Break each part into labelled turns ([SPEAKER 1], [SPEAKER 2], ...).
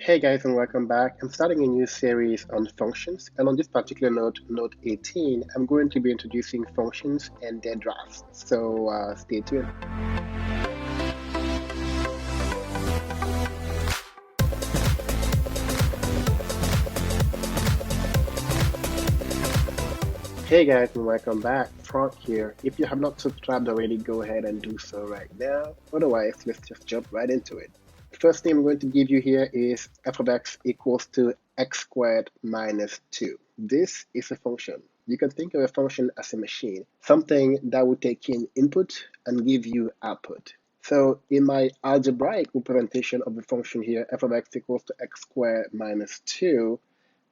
[SPEAKER 1] Hey guys, and welcome back. I'm starting a new series on functions, and on this particular note 18, I'm going to be introducing functions and their drafts. So stay tuned. Hey guys, and welcome back. Franck here. If you have not subscribed already, go ahead and do so right now. Otherwise, let's just jump right into it. The first thing I'm going to give you here is f of x equals to x squared minus 2. This is a function. You can think of a function as a machine, something that will take in input and give you output. So in my algebraic representation of the function here, f of x equals to x squared minus 2,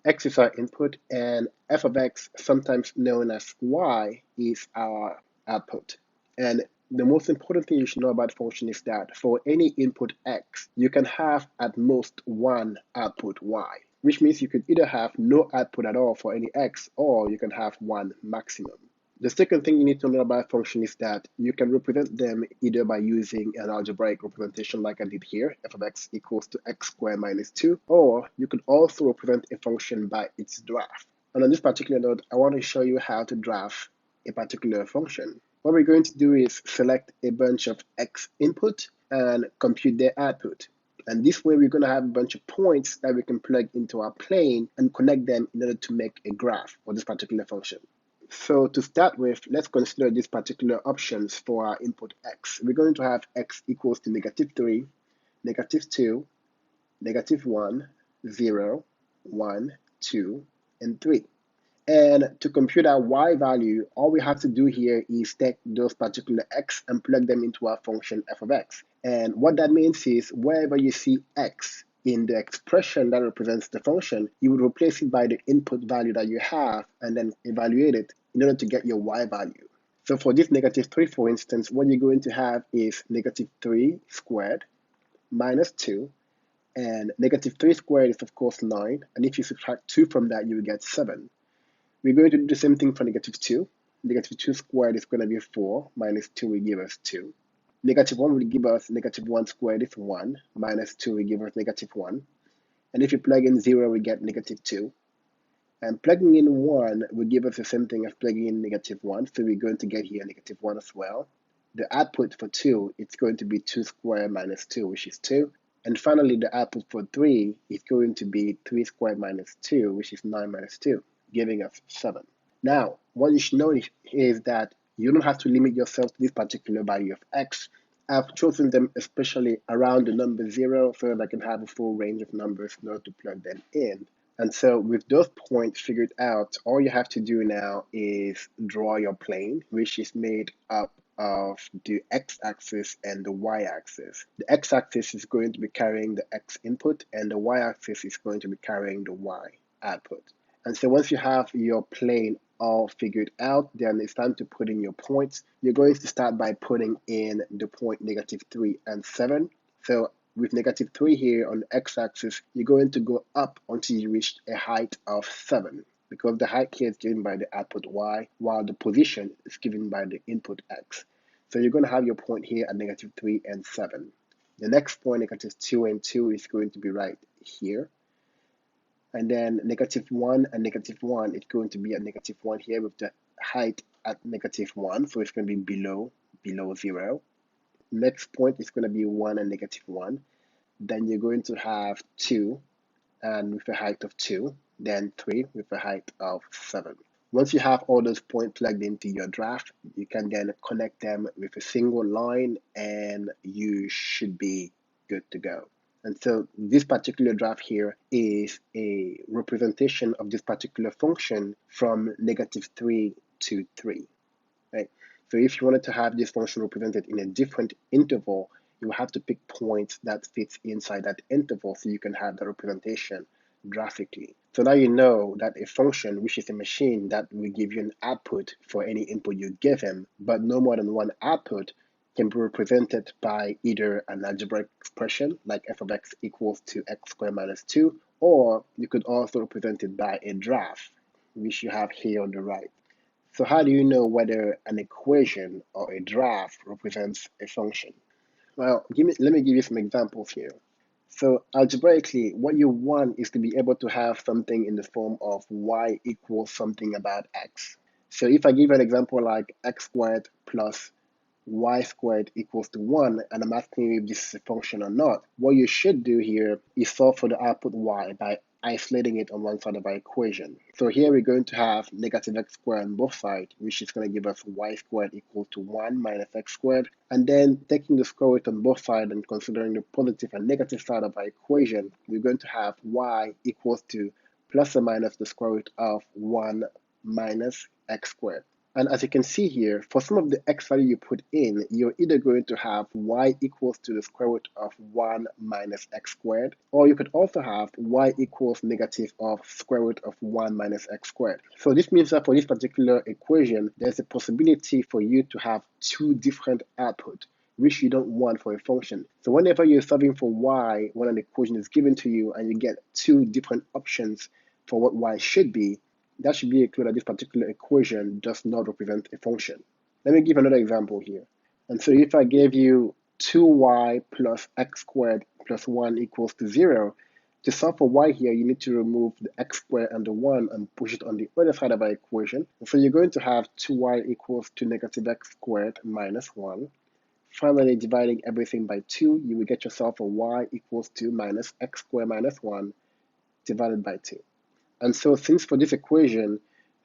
[SPEAKER 1] x is our input, and f of x, sometimes known as y, is our output. And the most important thing you should know about function is that for any input x, you can have at most one output y, which means you could either have no output at all for any x, or you can have one maximum. The second thing you need to know about function is that you can represent them either by using an algebraic representation like I did here, f of x equals to x squared minus 2, or you could also represent a function by its draft. And on this particular note, I want to show you how to draft a particular function. What we're going to do is select a bunch of x input and compute their output. And this way we're going to have a bunch of points that we can plug into our plane and connect them in order to make a graph for this particular function. So to start with, let's consider these particular options for our input x. We're going to have x equals to -3, -2, -1, 0, 1, 2, and 3. And to compute our y value, all we have to do here is take those particular x and plug them into our function f of x. And what that means is wherever you see x in the expression that represents the function, you would replace it by the input value that you have and then evaluate it in order to get your y value. So for this -3, for instance, what you're going to have is -3 squared minus 2, and -3 squared is of course 9, and if you subtract 2 from that, you will get 7. We're going to do the same thing for -2. -2 squared is going to be 4, minus 2 will give us 2. -1 will give us -1 squared is 1, minus 2 will give us -1. And if you plug in 0, we get -2. And plugging in 1 will give us the same thing as plugging in -1, so we're going to get here -1 as well. The output for 2, it's going to be 2 squared minus 2, which is 2. And finally, the output for 3 is going to be 3 squared minus 2, which is 9 minus 2, giving us 7. Now, what you should know is that you don't have to limit yourself to this particular value of x. I've chosen them especially around the number 0 so that I can have a full range of numbers in order to plug them in. And so with those points figured out, all you have to do now is draw your plane, which is made up of the x-axis and the y-axis. The x-axis is going to be carrying the x input, and the y-axis is going to be carrying the y output. And so once you have your plane all figured out, then it's time to put in your points. You're going to start by putting in the point -3 and 7. So with -3 here on the x-axis, you're going to go up until you reach a height of 7, because the height here is given by the output y, while the position is given by the input x. So you're going to have your point here at -3 and 7. The next point, -2 and 2, is going to be right here. And then -1 and -1, it's going to be at -1 here with the height at -1, so it's going to be below 0. Next point is going to be 1 and -1. Then you're going to have 2 and with a height of 2, then 3 with a height of 7. Once you have all those points plugged into your draft, you can then connect them with a single line and you should be good to go. And so this particular draft here is a representation of this particular function from -3 to 3. Right? So if you wanted to have this function represented in a different interval, you have to pick points that fits inside that interval so you can have the representation graphically. So now you know that a function, which is a machine that will give you an output for any input you give him, but no more than one output, can be represented by either an algebraic expression like f of x equals to x squared minus 2, or you could also represent it by a draft, which you have here on the right. So how do you know whether an equation or a draft represents a function? Well, let me give you some examples here. So algebraically, what you want is to be able to have something in the form of y equals something about x. So if I give an example like x squared plus y squared equals to 1, and I'm asking you if this is a function or not, what you should do here is solve for the output y by isolating it on one side of our equation. So here we're going to have negative x squared on both sides, which is going to give us y squared equal to 1 minus x squared. And then taking the square root on both sides and considering the positive and negative side of our equation, we're going to have y equals to plus or minus the square root of 1 minus x squared. And as you can see here, for some of the x value you put in, you're either going to have y equals to the square root of 1 minus x squared, or you could also have y equals negative of square root of 1 minus x squared. So this means that for this particular equation, there's a possibility for you to have two different outputs, which you don't want for a function. So whenever you're solving for y, when an equation is given to you and you get two different options for what y should be, that should be a clue that this particular equation does not represent a function. Let me give another example here. And so if I gave you 2y plus x squared plus 1 equals to 0, to solve for y here, you need to remove the x squared and the 1 and push it on the other side of our equation. And so you're going to have 2y equals to negative x squared minus 1. Finally, dividing everything by 2, you will get yourself a y equals to minus x squared minus 1 divided by 2. And so since for this equation,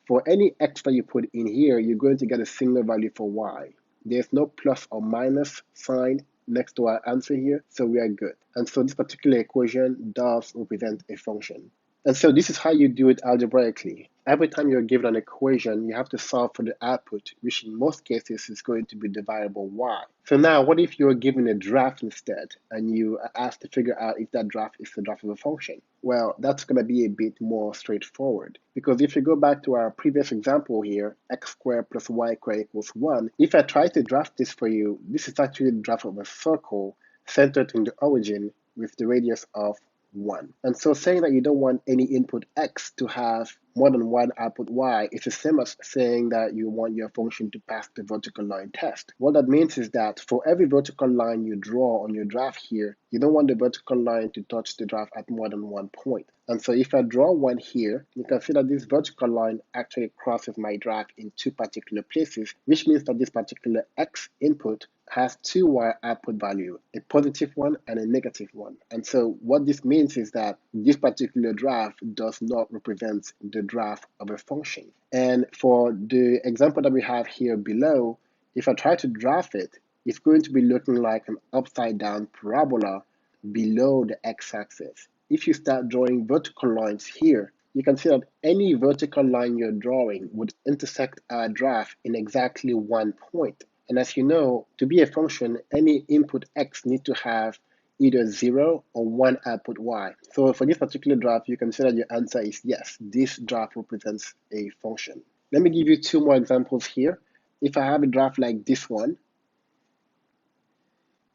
[SPEAKER 1] for any x that you put in here, you're going to get a single value for y. There's no plus or minus sign next to our answer here, so we are good. And so this particular equation does represent a function. And so this is how you do it algebraically. Every time you're given an equation, you have to solve for the output, which in most cases is going to be the variable y. So now, what if you're given a graph instead, and you are asked to figure out if that graph is the graph of a function? Well, that's going to be a bit more straightforward, because if you go back to our previous example here, x squared plus y squared equals 1, if I try to draft this for you, this is actually the graph of a circle centered in the origin with the radius of 1. And so saying that you don't want any input x to have more than one output y is the same as saying that you want your function to pass the vertical line test. What that means is that for every vertical line you draw on your graph here, you don't want the vertical line to touch the graph at more than one point. And so if I draw one here, you can see that this vertical line actually crosses my graph in two particular places, which means that this particular x input has two y output value, a positive one and a negative one. And so what this means is that this particular graph does not represent the graph of a function. And for the example that we have here below, if I try to graph it, it's going to be looking like an upside down parabola below the x-axis. If you start drawing vertical lines here, you can see that any vertical line you're drawing would intersect our graph in exactly one point. And as you know, to be a function, any input x needs to have either 0 or 1 output y. So for this particular graph, you can see that your answer is yes, this graph represents a function. Let me give you two more examples here. If I have a graph like this one,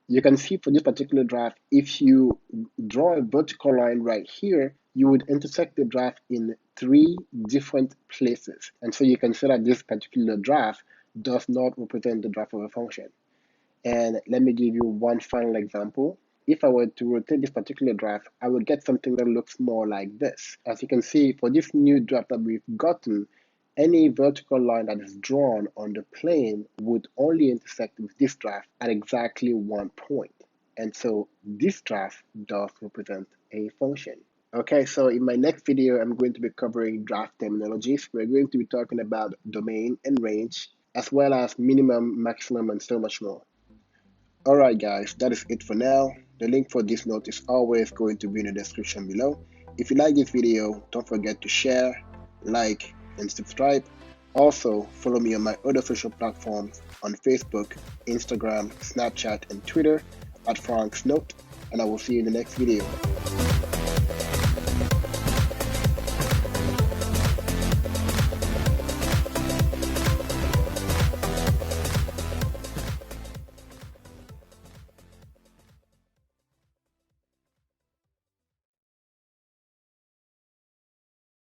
[SPEAKER 1] you can see for this particular graph, if you draw a vertical line right here, you would intersect the graph in 3 different places. And so you can see that this particular graph does not represent the graph of a function. And let me give you one final example. If I were to rotate this particular graph, I would get something that looks more like this. As you can see, for this new graph that we've gotten, any vertical line that is drawn on the plane would only intersect with this graph at exactly one point. And so this graph does represent a function. Okay, so in my next video, I'm going to be covering graph terminologies. We're going to be talking about domain and range, as well as minimum, maximum, and so much more. Alright guys, that is it for now. The link for this note is always going to be in the description below. If you like this video, don't forget to share, like, and subscribe. Also, follow me on my other social platforms on Facebook, Instagram, Snapchat, and Twitter at Franck's Note, and I will see you in the next video.